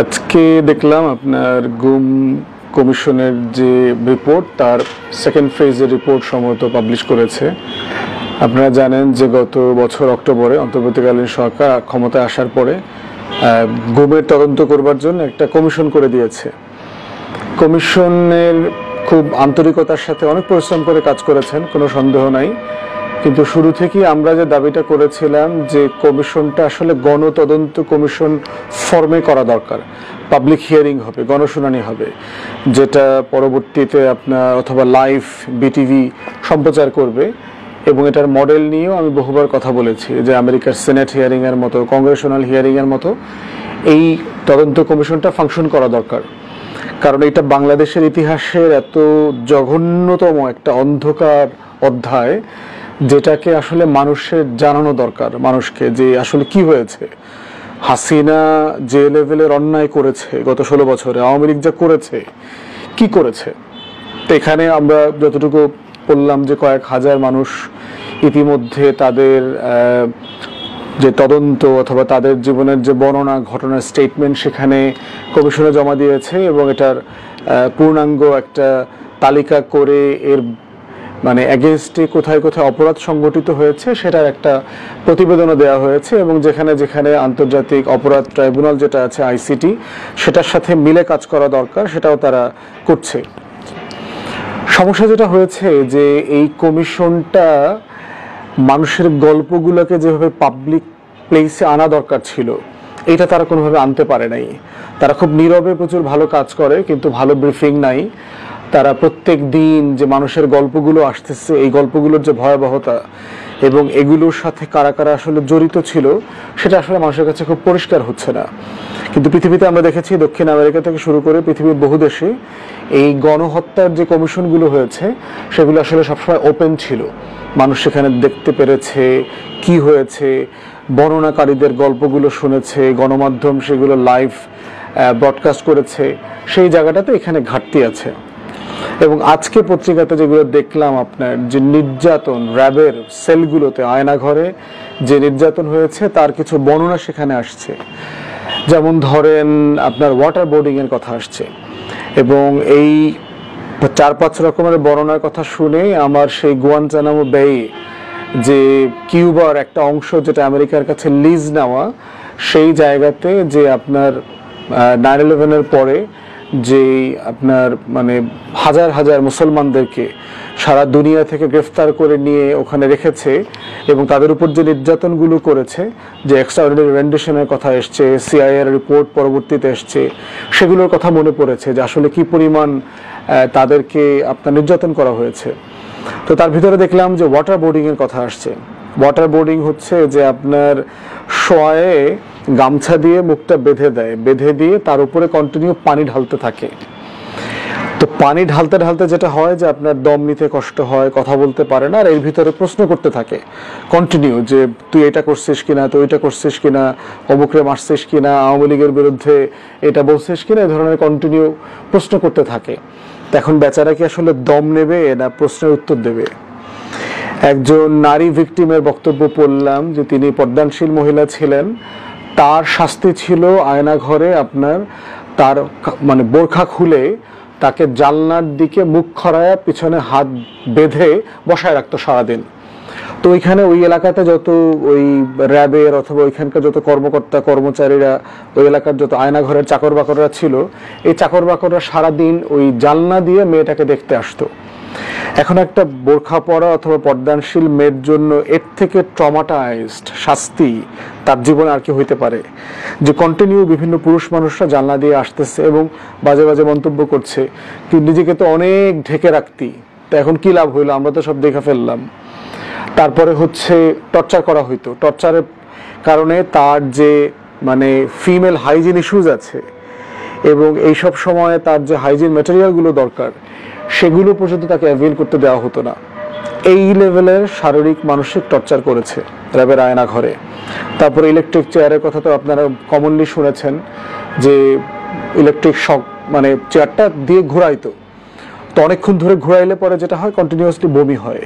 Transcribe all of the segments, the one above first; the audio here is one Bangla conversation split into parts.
আজকে দেখলাম আপনার গুম কমিশনের যে রিপোর্ট তার সেকেন্ড ফেজের রিপোর্ট সম্ভবত পাবলিশ করেছে। আপনারা জানেন যে গত বছর অক্টোবরে অন্তর্বর্তীকালীন সরকার ক্ষমতায় আসার পরে গুমের তদন্ত করবার জন্য একটা কমিশন করে দিয়েছে। কমিশনের খুব আন্তরিকতার সাথে অনেক পরিশ্রম করে কাজ করেছেন, কোনো সন্দেহ নাই। কিন্তু শুরু থেকেই আমরা যে দাবিটা করেছিলাম যে কমিশনটা আসলে গণতদন্ত কমিশন ফর্মে করা দরকার, পাবলিক হিয়ারিং হবে, গণশুনানি হবে, যেটা পরবর্তীতে আপনার অথবা লাইভ বিটিভি সম্প্রচার করবে। এবং এটার মডেল নিয়েও আমি বহুবার কথা বলেছি যে আমেরিকার সেনেট হিয়ারিংয়ের মতো, কংগ্রেশনাল হিয়ারিংয়ের মতো এই তদন্ত কমিশনটা ফাংশন করা দরকার। কারণ এটা বাংলাদেশের ইতিহাসের এত জঘন্যতম একটা অন্ধকার অধ্যায়, যেটাকে আসলে মানুষের জানানো দরকার, মানুষকে যে আসলে কি হয়েছে। হাসিনা যে লেভেলের অন্যায় করেছে গত 16 বছরে, আওয়ামী লীগ যা করেছে, কি করেছে। তো এখানে আমরা যতটুকু বললাম যে কয়েক হাজার মানুষ ইতিমধ্যে তাদের যে তদন্ত অথবা তাদের জীবনের যে বর্ণনা, ঘটনার স্টেটমেন্ট সেখানে কমিশনে জমা দিয়েছে এবং এটার পূর্ণাঙ্গ একটা তালিকা করে এর মানে এগেনস্টে কোথায় কোথায় অপরাধ সংগঠিত হয়েছে সেটার একটা প্রতিবেদনও দেওয়া হয়েছে। এবং যেখানে যেখানে আন্তর্জাতিক অপরাধ ট্রাইব্যুনাল যেটা আছে আইসিটি, সেটার সাথে মিলে কাজ করা দরকার, সেটাও তারা করছে। সমস্যা যেটা হয়েছে যে এই কমিশনটা মানুষের গল্পগুলোকে যেভাবে পাবলিক প্লেসে আনা দরকার ছিল, এটা তারা কোনোভাবে আনতে পারে নাই। তারা খুব নীরবে প্রচুর ভালো কাজ করে, কিন্তু ভালো ব্রিফিং নাই। তারা প্রত্যেক দিন যে মানুষের গল্পগুলো আসতেছে, এই গল্পগুলোর যে ভয়াবহতা এবং এগুলোর সাথে কারা কারা আসলে জড়িত ছিল, সেটা আসলে মানুষের কাছে খুব পরিষ্কার হচ্ছে না। কিন্তু পৃথিবীতে আমরা দেখেছি, দক্ষিণ আমেরিকা থেকে শুরু করে পৃথিবীর বহু দেশে এই গণহত্যার যে কমিশনগুলো হয়েছে সেগুলো আসলে সবসময় ওপেন ছিল। মানুষ সেখানে দেখতে পেরেছে কি হয়েছে, বর্ণনাকারীদের গল্পগুলো শুনেছে, গণমাধ্যম সেগুলো লাইভ ব্রডকাস্ট করেছে। সেই জায়গাটাতে এখানে ঘাটতি আছে। এবং আজকে পত্রিকাতে যেগুলো দেখলাম আপনার, যে নির্যাতন র্যাবের সেলগুলোতে, আয়নাঘরে যে নির্যাতন হয়েছে তার কিছু বর্ণনা সেখানে আসছে। যেমন ধরেন আপনার ওয়াটার বোর্ডিংয়ের কথা আসছে। এবং এই 4-5 রকমের বর্ণনার কথা শুনে আমার সেই গুয়ান্তানামো বে, যে কিউবার একটা অংশ যেটা আমেরিকার কাছে লিজ নেওয়া, সেই জায়গাতে যে আপনার 9/11-এর পরে যে আপনার মানে হাজার হাজার মুসলমানদেরকে সারা দুনিয়া থেকে গ্রেফতার করে নিয়ে ওখানে রেখেছে এবং তাদের উপর যে নির্যাতনগুলো করেছে, যে এক্সট্রাঅর্ডিনারি রেন্ডিশনের কথা এসছে, সিআইএর রিপোর্ট পরবর্তীতে এসছে, সেগুলোর কথা মনে পড়েছে যে আসলে কি পরিমাণ তাদেরকে আপনার নির্যাতন করা হয়েছে। তো তার ভিতরে দেখলাম যে ওয়াটার বোর্ডিংয়ের কথা আসছে। ওয়াটার বোর্ডিং হচ্ছে যে আপনার শোয়ে গামছা দিয়ে মুখটা বেঁধে দেয়, বেঁধে দিয়ে তার উপরে কন্টিনিউ পানি ঢালতে থাকে। তো পানি ঢালতে ঢালতে যেটা হয় যে আপনার দম নিতে কষ্ট হয়, কথা বলতে পারে না, আর এর ভিতরে প্রশ্ন করতে থাকে কন্টিনিউ যে তুই এটা করছিস কিনা, তুই এটা করছিস কিনা, অমুকরে মারছিস কিনা, আওয়ামী লীগের বিরুদ্ধে এটা বলছিস কিনা, এই ধরনের কন্টিনিউ প্রশ্ন করতে থাকে। এখন বেচারা কি আসলে দম নেবে না প্রশ্নের উত্তর দেবে? একজন নারী ভিকটিমের বক্তব্য পড়লাম যে তিনি পর্দানশীল মহিলা ছিলেন, তার শাস্তি ছিল আয়নাঘরে আপনার তার মানে বোরখা খুলে তাকে জানলার দিকে মুখ খড়ায়া পিছনে হাত বেঁধে বসায় রাখতো সারাদিন। তো ওইখানে ওই এলাকাতে যত ওই র্যাবের অথবা ওইখানকার যত কর্মকর্তা কর্মচারীরা, ওই এলাকার যত আয়নাঘরের চাকর বাকররা ছিল, এই চাকর বাকররা সারাদিন ওই জানলা দিয়ে মেয়েটাকে দেখতে আসতো। এখন একটা বোরখা পরা অথবা পর্দানশীল মেয়ের জন্য এর থেকে ট্রমাটাইজড শাস্তি তার জীবনে আর কি হইতে পারে? যে কন্টিনিউ বিভিন্ন পুরুষ মানুষরা জানলা দিয়ে আসতেছে এবং বাজে বাজে মন্তব্য করছে, তুই নিজেকে তো অনেক ঢেকে রাখতি, তো এখন কি লাভ হইলো, আমরা তো সব দেখে ফেললাম। তারপরে হচ্ছে টর্চার করা হইতো। টর্চারের কারণে তার যে মানে ফিমেল হাইজিন ইস্যুজ আছে এবং এইসব সময়ে তার যে হাইজিন ম্যাটেরিয়ালগুলো দরকার, সেগুলো পর্যন্ত তাকে অ্যাভেল করতে দেওয়া হতো না। এই লেভেলের শারীরিক মানসিক টর্চার করেছে র্যাবের আয়না ঘরে। তারপরে ইলেকট্রিক চেয়ারের কথা তো আপনারা কমনলি শুনেছেন, যে ইলেকট্রিক শক মানে চেয়ারটা দিয়ে ঘুরাইতো। তো অনেকক্ষণ ধরে ঘুরাইলে পরে যেটা হয়, কন্টিনিউয়াসলি বমি হয়,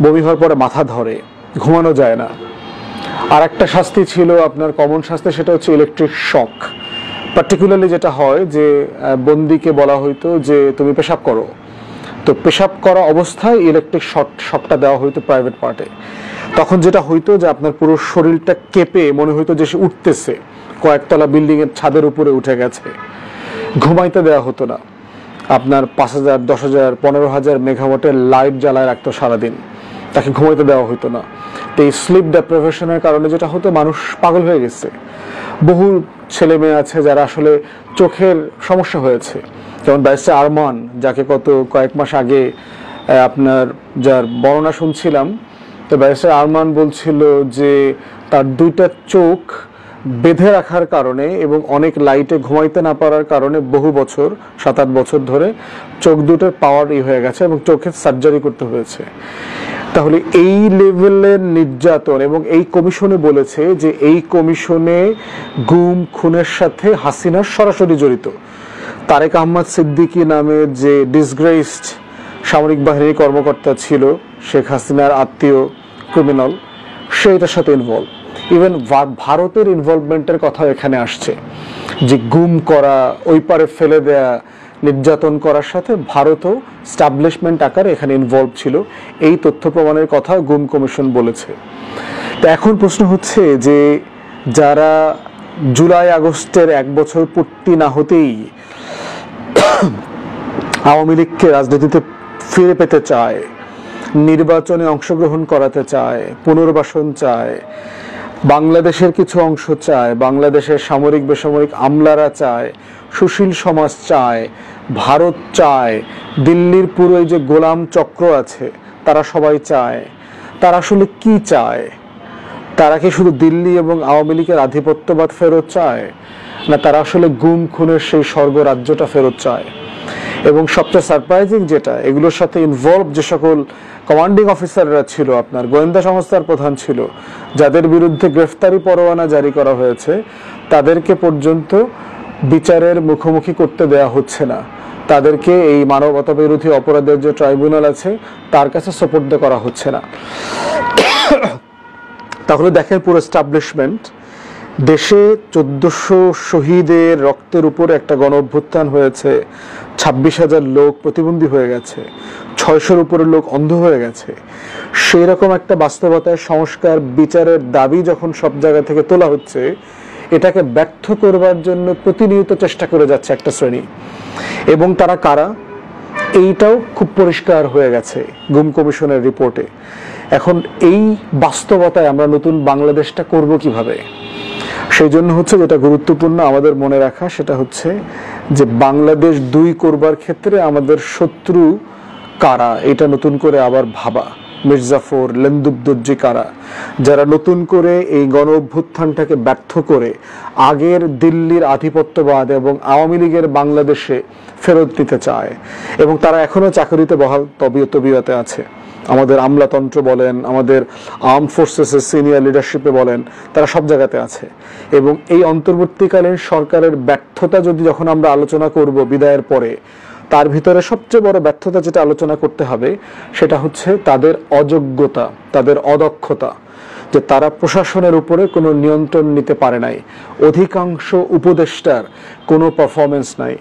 বমি হওয়ার পরে মাথা ধরে, ঘুমানো যায় না। আর একটা শাস্তি ছিল আপনার কমন শাস্তি, সেটা হচ্ছে ইলেকট্রিক শক। পার্টিকুলারলি যেটা হয় যে বন্দিকে বলা হইতো যে তুমি পেশাব করো, তো পেশাব করা অবস্থায় ইলেকট্রিক শকটা দেওয়া হইতো প্রাইভেট পার্টে। তখন যেটা হইতো যে আপনার পুরো শরীরটা কেঁপে মনে হইতো যে সে উঠতেছে, কয়েকতলা বিল্ডিং এর ছাদের উপরে উঠে গেছে। ঘুমাইতে দেওয়া হতো না, আপনার 5,000, 10,000, 15,000 মেগাওয়াটের লাইট জ্বালায় রাখতো সারাদিন, তাকে ঘুমাইতে দেওয়া হতো না। তো এই স্লিপ ডেপ্রিভেশনের কারণে যেটা হতো, মানুষ পাগল হয়ে গেছে। বহু ছেলে মেয়ে আছে যারা আসলে চোখের সমস্যা হয়েছে, যেমন ব্যারিস্টার আরমান, যাকে কয়েক মাস আগে আপনার যার বর্ণনা শুনছিলাম, তো ব্যারিস্টার আরমান বলছিল যে তার দুইটা চোখ বেঁধে রাখার কারণে এবং অনেক লাইটে ঘুমাইতে না পারার কারণে বহু বছর, 7-8 বছর ধরে চোখ দুটোর পাওয়ার হয়ে গেছে এবং চোখের সার্জারি করতে হয়েছে। তাহলে এই লেভেলের নির্যাতন, এবং এই কমিশনে বলেছে যে এই কমিশনে গুম খুনের সাথে হাসিনা সরাসরি জড়িত। তারেক আহমদ সিদ্দিকী নামে যে ডিসগ্রেসড সামরিক বাহিনীর কর্মকর্তা ছিল, শেখ হাসিনার আত্মীয় ক্রিমিনাল, সে এটার সাথে ইনভলভ। ইভেন ভারতের ইনভলভমেন্টের কথা এখানে আসছে, যে গুম করা, ওই পারে ফেলে দেয়া, নির্যাতন করার সাথে ভারতও স্টাবলিশমেন্ট আকারে এখানে ইনভলভ ছিল। এই তথ্য প্রমাণের কথা গুম কমিশন বলেছে। তো এখন প্রশ্ন হচ্ছে যে যারা জুলাই আগস্টের 1 বছর পূর্তি না হতেই আওয়ামী লীগকে রাজনীতিতে ফিরে পেতে চায়, নির্বাচনে অংশগ্রহণ করাতে চায়, পুনর্বাসন চায়, বাংলাদেশের কিছু অংশ চায়, বাংলাদেশের সামরিক বেসামরিক আমলারা চায়, সুশীল সমাজ চায়, ভারত চায়, দিল্লির পুরো এই যে গোলাম চক্র আছে তারা সবাই চায়। তারা আসলে কি চায়? তারা কি শুধু দিল্লি এবং আওয়ামী লীগের আধিপত্যবাদ ফেরত চায়, না তারা আসলে গুম খুনের সেই স্বর্গরাজ্যটা ফেরত চায়? এবং সবচেয়ে সারপ্রাইজিং যেটা, এগুলোর সাথে ইনভলভ যে সকল কমান্ডিং অফিসাররা ছিল, আপনার গোয়েন্দা সংস্থার প্রধান ছিল, যাদের বিরুদ্ধে গ্রেফতারি পরোয়ানা জারি করা হয়েছে, তাদেরকে পর্যন্ত বিচারের মুখোমুখি করতে দেয়া হচ্ছে না। তাদেরকে এই মানবতা বিরোধী অপরাধের যে ট্রাইব্যুনাল আছে তার কাছে সোপর্দ করা হচ্ছে না। তাহলে দেখেন পুরো এস্টাবলিশমেন্ট, দেশে 1400 শহীদের রক্তের উপরে একটা গণ অভ্যুত্থান হয়েছে, 26,000 লোক প্রতিবন্ধী হয়ে গেছে, 600-র উপরে লোক অন্ধ হয়ে গেছে। সেই রকম একটা বাস্তবতায় সংস্কার বিচারের দাবি যখন সব জায়গা থেকে তোলা হচ্ছে, এটাকে ব্যর্থ করবার জন্য প্রতিনিয়ত চেষ্টা করে যাচ্ছে একটা শ্রেণী। এবং তারা কারা, এইটাও খুব পরিষ্কার হয়ে গেছে গুম কমিশনের রিপোর্টে। এখন এই বাস্তবতায় আমরা নতুন বাংলাদেশটা করব কিভাবে? সেই জন্য হচ্ছে যেটা গুরুত্বপূর্ণ আমাদের মনে রাখা, সেটা হচ্ছে যে বাংলাদেশ 2 করবার ক্ষেত্রে আমাদের শত্রু কারা, এটা নতুন করে আবার ভাবা। মির্জাফর, লেন্দুবদর্জি কারা, যারা নতুন করে এই গণ অভ্যুত্থানটাকে ব্যর্থ করে আগের দিল্লির আধিপত্যবাদ এবং আওয়ামী লীগের বাংলাদেশে ফেরত নিতে চায়, এবং তারা এখনো চাকরিতে বহাল তবিয়তে আছে। আমাদের আমলাতন্ত্র বলেন, আমাদের আর্ম ফোর্সেসের সিনিয়র লিডারশিপে বলেন, তারা সব জায়গাতে আছে। এবং এই অন্তর্বর্তীকালীন সরকারের ব্যর্থতা যদি যখন আমরা আলোচনা করব বিদায়ের পরে, তার ভিতরে সবচেয়ে বড় ব্যর্থতা যেটা আলোচনা করতে হবে সেটা হচ্ছে তাদের অযোগ্যতা, তাদের অদক্ষতা, যে তারা প্রশাসনের উপরে কোনো নিয়ন্ত্রণ নিতে পারে নাই। অধিকাংশ উপদেষ্টার কোনো পারফরমেন্স নাই,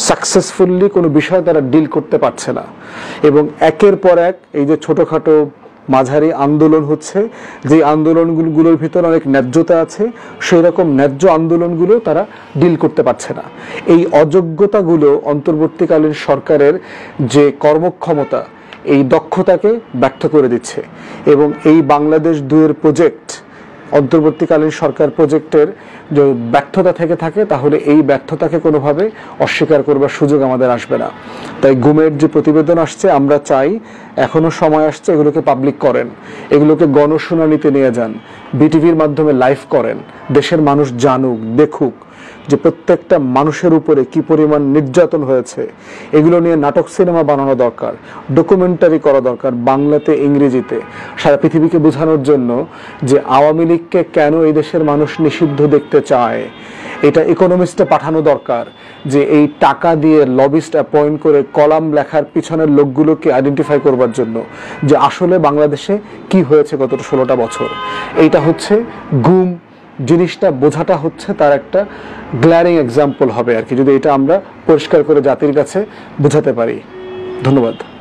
সাকসেসফুলি কোনো বিষয় তারা ডিল করতে পারছে না। এবং একের পর এক এই যে ছোটোখাটো মাঝারি আন্দোলন হচ্ছে, যে আন্দোলনগুলোর ভিতরে অনেক ন্যায্যতা আছে, সেই রকম ন্যায্য আন্দোলনগুলো তারা ডিল করতে পারছে না। এই অযোগ্যতাগুলো অন্তর্বর্তীকালীন সরকারের যে কর্মক্ষমতা, এই দক্ষতাকে ব্যর্থ করে দিচ্ছে। এবং এই বাংলাদেশ 2-এর প্রজেক্ট, অন্তর্বর্তীকালীন সরকার প্রজেক্টের যে ব্যর্থতা থেকে থাকে, তাহলে এই ব্যর্থতাকে কোনোভাবে অস্বীকার করবার সুযোগ আমাদের আসবে না। তাই গুমের যে প্রতিবেদন আসছে, আমরা চাই এখনো সময় আসছে এগুলোকে পাবলিক করেন, এগুলোকে গণশুনানিতে নিয়ে যান, বিটিভির মাধ্যমে লাইভ করেন, দেশের মানুষ জানুক, দেখুক যে প্রত্যেকটা মানুষের উপরে কি পরিমাণ নির্যাতন হয়েছে। এগুলো নিয়ে নাটক সিনেমা বানানো দরকার, ডকুমেন্টারি করা দরকার, বাংলাতে ইংরেজিতে, সারা পৃথিবীকে বোঝানোর জন্য যে আওয়ামী লীগকে কেন এই দেশের মানুষ নিষিদ্ধ দেখতে চায়। এটা ইকোনমিস্টে পাঠানো দরকার, যে এই টাকা দিয়ে লবিস্ট অ্যাপয়েন্ট করে কলাম লেখার পিছনের লোকগুলোকে আইডেন্টিফাই করবার জন্য যে আসলে বাংলাদেশে কি হয়েছে গত 16টা বছর। এইটা হচ্ছে গুম জিনিসটা বোঝাটা হচ্ছে তার একটা গ্ল্যারিং এক্সাম্পল হবে আর কি, যদি এটা আমরা পরিষ্কার করে জাতির কাছে বোঝাতে পারি। ধন্যবাদ।